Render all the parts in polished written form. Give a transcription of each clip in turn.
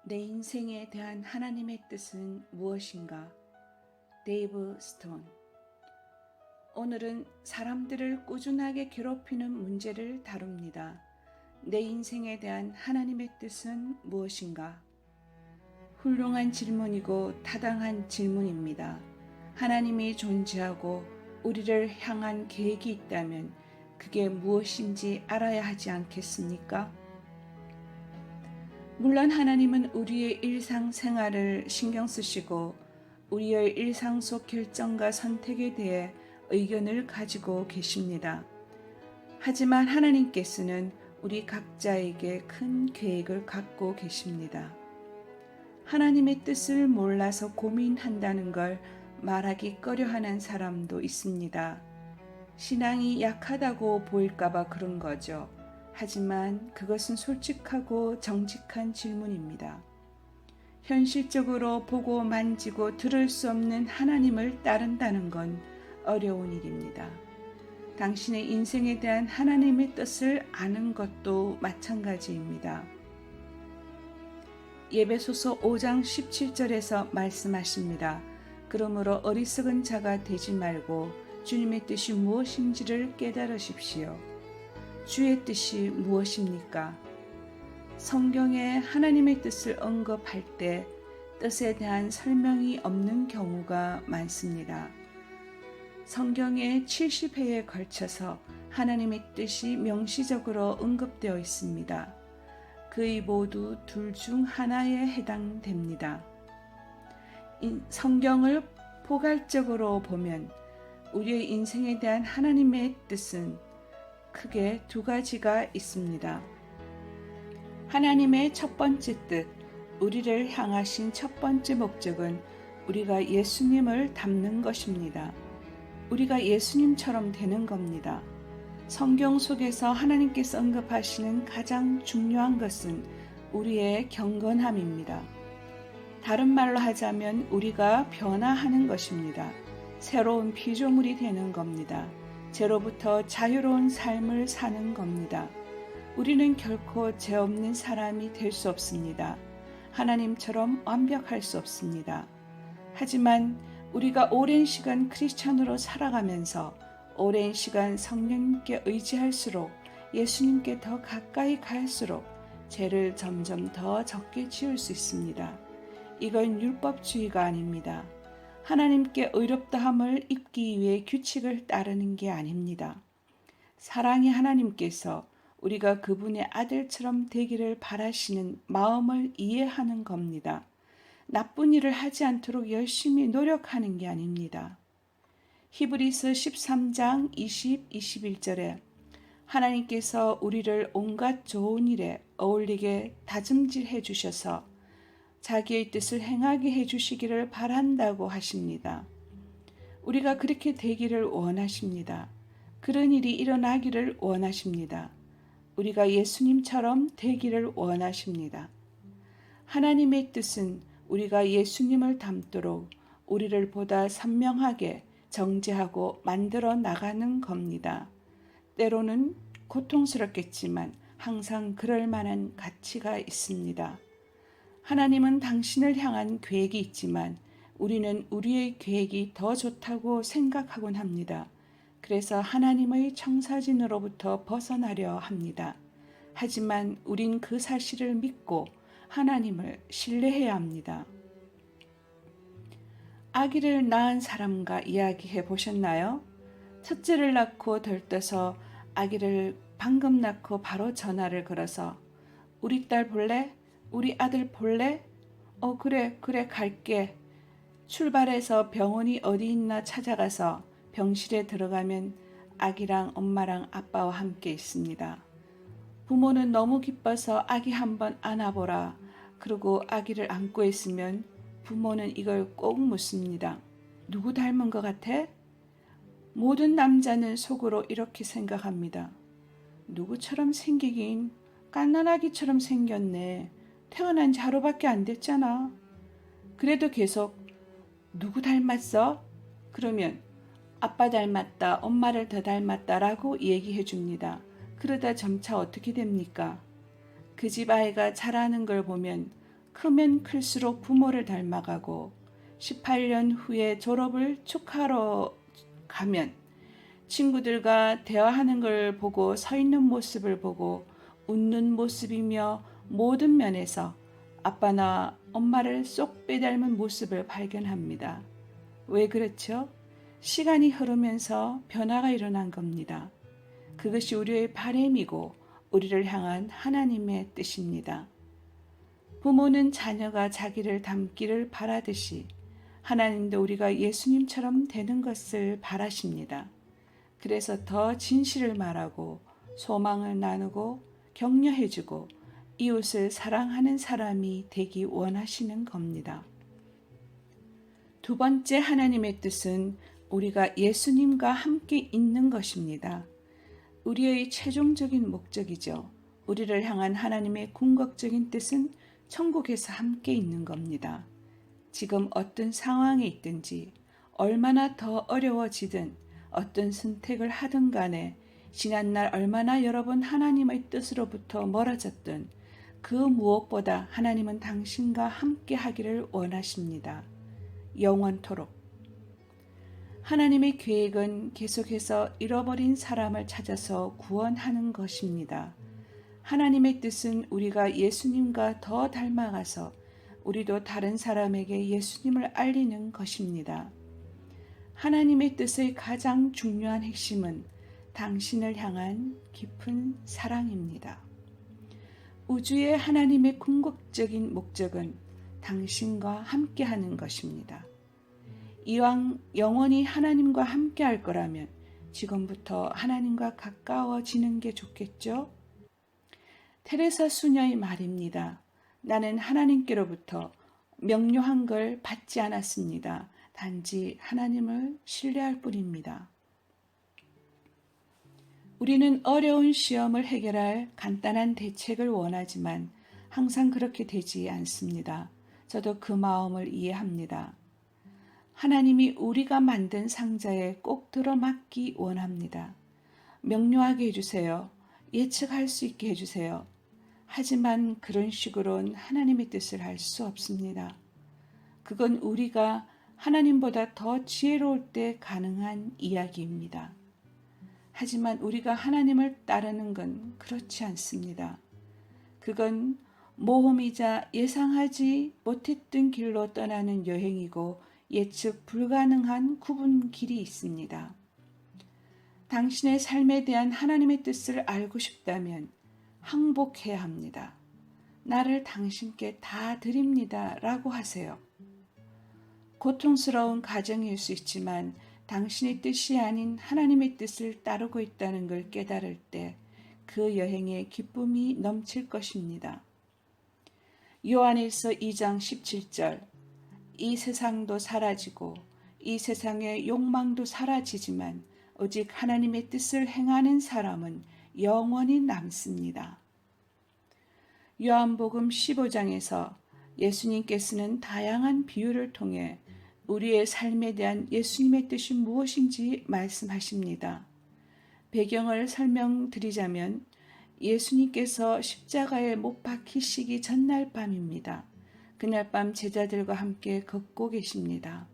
내 인생에 대한 하나님의 뜻은 무엇인가? 데이브 스톤. 오늘은 사람들을 꾸준하게 괴롭히는 문제를 다룹니다. 내 인생에 대한 하나님의 뜻은 무엇인가? 훌륭한 질문이고 타당한 질문입니다. 하나님이 존재하고 우리를 향한 계획이 있다면 그게 무엇인지 알아야 하지 않겠습니까? 물론 하나님은 우리의 일상생활을 신경 쓰시고 우리의 일상 속 결정과 선택에 대해 의견을 가지고 계십니다. 하지만 하나님께서는 우리 각자에게 큰 계획을 갖고 계십니다. 하나님의 뜻을 몰라서 고민한다는 걸 말하기 꺼려하는 사람도 있습니다. 신앙이 약하다고 보일까봐 그런 거죠. 하지만 그것은 솔직하고 정직한 질문입니다. 현실적으로 보고 만지고 들을 수 없는 하나님을 따른다는 건 어려운 일입니다. 당신의 인생에 대한 하나님의 뜻을 아는 것도 마찬가지입니다. 예배소서 5장 17절에서 말씀하십니다. 그러므로 어리석은 자가 되지 말고 주님의 뜻이 무엇인지를 깨달으십시오. 주의 뜻이 무엇입니까? 성경에 하나님의 뜻을 언급할 때 뜻에 대한 설명이 없는 경우가 많습니다. 성경에 70회에 걸쳐서 하나님의 뜻이 명시적으로 언급되어 있습니다. 그의 모두 둘 중 하나에 해당됩니다. 성경을 포괄적으로 보면 우리의 인생에 대한 하나님의 뜻은 크게 두 가지가 있습니다. 하나님의 첫 번째 뜻, 우리를 향하신 첫 번째 목적은 우리가 예수님을 닮는 것입니다. 우리가 예수님처럼 되는 겁니다. 성경 속에서 하나님께서 언급하시는 가장 중요한 것은 우리의 경건함입니다. 다른 말로 하자면 우리가 변화하는 것입니다. 새로운 피조물이 되는 겁니다. 죄로부터 자유로운 삶을 사는 겁니다. 우리는 결코 죄 없는 사람이 될 수 없습니다. 하나님처럼 완벽할 수 없습니다. 하지만 우리가 오랜 시간 크리스찬으로 살아가면서 오랜 시간 성령님께 의지할수록 예수님께 더 가까이 갈수록 죄를 점점 더 적게 지을 수 있습니다. 이건 율법주의가 아닙니다. 하나님께 의롭다함을 입기 위해 규칙을 따르는 게 아닙니다. 사랑의 하나님께서 우리가 그분의 아들처럼 되기를 바라시는 마음을 이해하는 겁니다. 나쁜 일을 하지 않도록 열심히 노력하는 게 아닙니다. 히브리서 13장 20, 21절에 하나님께서 우리를 온갖 좋은 일에 어울리게 다듬질해 주셔서 자기의 뜻을 행하게 해주시기를 바란다고 하십니다. 우리가 그렇게 되기를 원하십니다. 그런 일이 일어나기를 원하십니다. 우리가 예수님처럼 되기를 원하십니다. 하나님의 뜻은 우리가 예수님을 닮도록 우리를 보다 선명하게 정죄하고 만들어 나가는 겁니다. 때로는 고통스럽겠지만 항상 그럴 만한 가치가 있습니다. 하나님은 당신을 향한 계획이 있지만 우리는 우리의 계획이 더 좋다고 생각하곤 합니다. 그래서 하나님의 청사진으로부터 벗어나려 합니다. 하지만 우린 그 사실을 믿고 하나님을 신뢰해야 합니다. 아기를 낳은 사람과 이야기해 보셨나요? 첫째를 낳고 들떠서 아기를 방금 낳고 바로 전화를 걸어서 우리 딸 볼래? 우리 아들 볼래? 그래 갈게. 출발해서 병원이 어디 있나 찾아가서 병실에 들어가면 아기랑 엄마랑 아빠와 함께 있습니다. 부모는 너무 기뻐서 아기 한번 안아보라. 그리고 아기를 안고 있으면 부모는 이걸 꼭 묻습니다. 누구 닮은 것 같아? 모든 남자는 속으로 이렇게 생각합니다. 누구처럼 생기긴 갓난아기처럼 생겼네. 태어난 지 하루밖에 안 됐잖아. 그래도 계속 누구 닮았어? 그러면 아빠 닮았다, 엄마를 더 닮았다라고 얘기해 줍니다. 그러다 점차 어떻게 됩니까? 그 집 아이가 자라는 걸 보면 크면 클수록 부모를 닮아가고 18년 후에 졸업을 축하러 가면 친구들과 대화하는 걸 보고 서 있는 모습을 보고 웃는 모습이며 모든 면에서 아빠나 엄마를 쏙 빼닮은 모습을 발견합니다. 왜 그렇죠? 시간이 흐르면서 변화가 일어난 겁니다. 그것이 우리의 바람이고 우리를 향한 하나님의 뜻입니다. 부모는 자녀가 자기를 닮기를 바라듯이 하나님도 우리가 예수님처럼 되는 것을 바라십니다. 그래서 더 진실을 말하고 소망을 나누고 격려해주고 이웃을 사랑하는 사람이 되기 원하시는 겁니다. 두 번째 하나님의 뜻은 우리가 예수님과 함께 있는 것입니다. 우리의 최종적인 목적이죠. 우리를 향한 하나님의 궁극적인 뜻은 천국에서 함께 있는 겁니다. 지금 어떤 상황에 있든지 얼마나 더 어려워지든 어떤 선택을 하든 간에 지난날 얼마나 여러 번 하나님의 뜻으로부터 멀어졌든 그 무엇보다 하나님은 당신과 함께 하기를 원하십니다. 영원토록. 하나님의 계획은 계속해서 잃어버린 사람을 찾아서 구원하는 것입니다. 하나님의 뜻은 우리가 예수님과 더 닮아가서 우리도 다른 사람에게 예수님을 알리는 것입니다. 하나님의 뜻의 가장 중요한 핵심은 당신을 향한 깊은 사랑입니다. 우주의 하나님의 궁극적인 목적은 당신과 함께하는 것입니다. 이왕 영원히 하나님과 함께할 거라면 지금부터 하나님과 가까워지는 게 좋겠죠? 테레사 수녀의 말입니다. 나는 하나님께로부터 명료한 걸 받지 않았습니다. 단지 하나님을 신뢰할 뿐입니다. 우리는 어려운 시험을 해결할 간단한 대책을 원하지만 항상 그렇게 되지 않습니다. 저도 그 마음을 이해합니다. 하나님이 우리가 만든 상자에 꼭 들어맞기 원합니다. 명료하게 해주세요. 예측할 수 있게 해주세요. 하지만 그런 식으로는 하나님의 뜻을 할 수 없습니다. 그건 우리가 하나님보다 더 지혜로울 때 가능한 이야기입니다. 하지만 우리가 하나님을 따르는 건 그렇지 않습니다. 그건 모험이자 예상하지 못했던 길로 떠나는 여행이고 예측 불가능한 구분 길이 있습니다. 당신의 삶에 대한 하나님의 뜻을 알고 싶다면 항복해야 합니다. 나를 당신께 다 드립니다 라고 하세요. 고통스러운 가정일 수 있지만 당신의 뜻이 아닌 하나님의 뜻을 따르고 있다는 걸 깨달을 때 그 여행에 기쁨이 넘칠 것입니다. 요한일서 2장 17절 이 세상도 사라지고 이 세상의 욕망도 사라지지만 오직 하나님의 뜻을 행하는 사람은 영원히 남습니다. 요한복음 15장에서 예수님께서는 다양한 비유를 통해 우리의 삶에 대한 예수님의 뜻이 무엇인지 말씀하십니다. 배경을 설명드리자면 예수님께서 십자가에 못 박히시기 전날 밤입니다. 그날 밤 제자들과 함께 걷고 계십니다.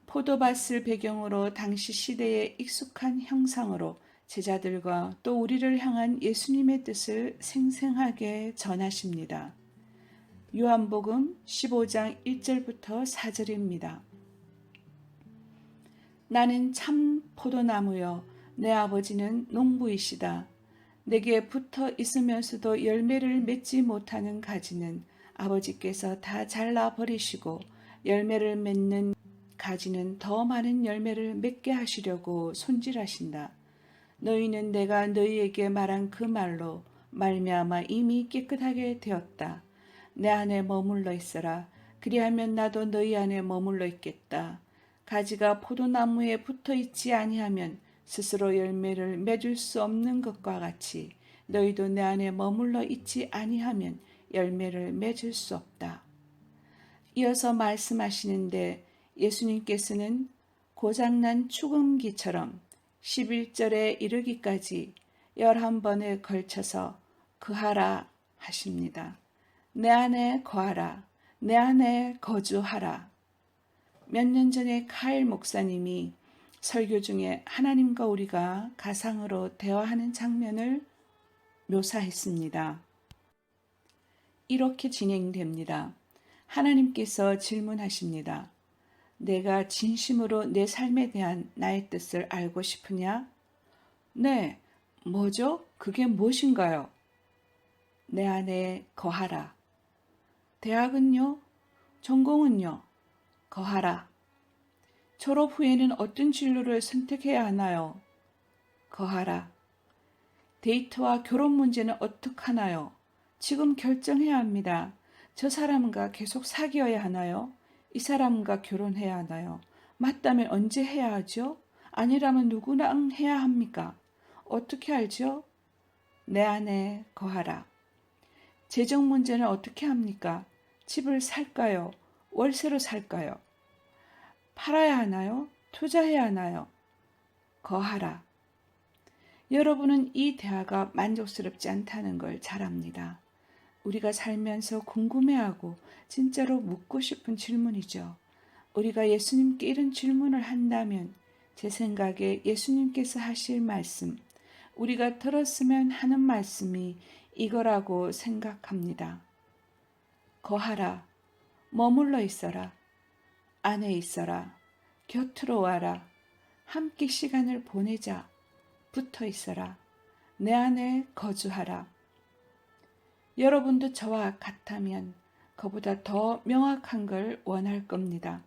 포도밭을 배경으로 당시 시대의 익숙한 형상으로 제자들과 또 우리를 향한 예수님의 뜻을 생생하게 전하십니다. 요한복음 15장 1절부터 4절입니다. 나는 참 포도나무여 내 아버지는 농부이시다. 내게 붙어 있으면서도 열매를 맺지 못하는 가지는 아버지께서 다 잘라버리시고 열매를 맺는 가지는 더 많은 열매를 맺게 하시려고 손질하신다. 너희는 내가 너희에게 말한 그 말로 말미암아 이미 깨끗하게 되었다. 내 안에 머물러 있어라. 그리하면 나도 너희 안에 머물러 있겠다. 가지가 포도나무에 붙어 있지 아니하면 스스로 열매를 맺을 수 없는 것과 같이 너희도 내 안에 머물러 있지 아니하면 열매를 맺을 수 없다. 이어서 말씀하시는데 예수님께서는 고장난 축음기처럼 11절에 이르기까지 11번에 걸쳐서 그하라 하십니다. 내 안에 거하라. 내 안에 거주하라. 몇 년 전에 카일 목사님이 설교 중에 하나님과 우리가 가상으로 대화하는 장면을 묘사했습니다. 이렇게 진행됩니다. 하나님께서 질문하십니다. 내가 진심으로 내 삶에 대한 나의 뜻을 알고 싶으냐? 네, 뭐죠? 그게 무엇인가요? 내 안에 거하라. 대학은요? 전공은요? 거하라. 졸업 후에는 어떤 진로를 선택해야 하나요? 거하라. 데이트와 결혼 문제는 어떡하나요? 지금 결정해야 합니다. 저 사람과 계속 사귀어야 하나요? 이 사람과 결혼해야 하나요? 맞다면 언제 해야 하죠? 아니라면 누구랑 해야 합니까? 어떻게 알죠? 내 안에 거하라. 재정 문제는 어떻게 합니까? 집을 살까요? 월세로 살까요? 팔아야 하나요? 투자해야 하나요? 거하라. 여러분은 이 대화가 만족스럽지 않다는 걸 잘 압니다. 우리가 살면서 궁금해하고 진짜로 묻고 싶은 질문이죠. 우리가 예수님께 이런 질문을 한다면 제 생각에 예수님께서 하실 말씀, 우리가 들었으면 하는 말씀이 이거라고 생각합니다. 거하라, 머물러 있어라, 안에 있어라, 곁으로 와라, 함께 시간을 보내자, 붙어 있어라, 내 안에 거주하라. 여러분도 저와 같다면 그보다 더 명확한 걸 원할 겁니다.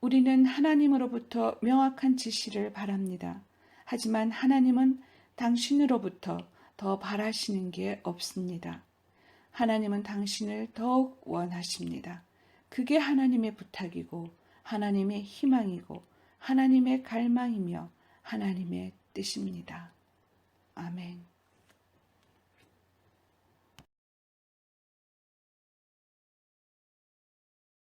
우리는 하나님으로부터 명확한 지시를 바랍니다. 하지만 하나님은 당신으로부터 더 바라시는 게 없습니다. 하나님은 당신을 더욱 원하십니다. 그게 하나님의 부탁이고 하나님의 희망이고 하나님의 갈망이며 하나님의 뜻입니다. 아멘.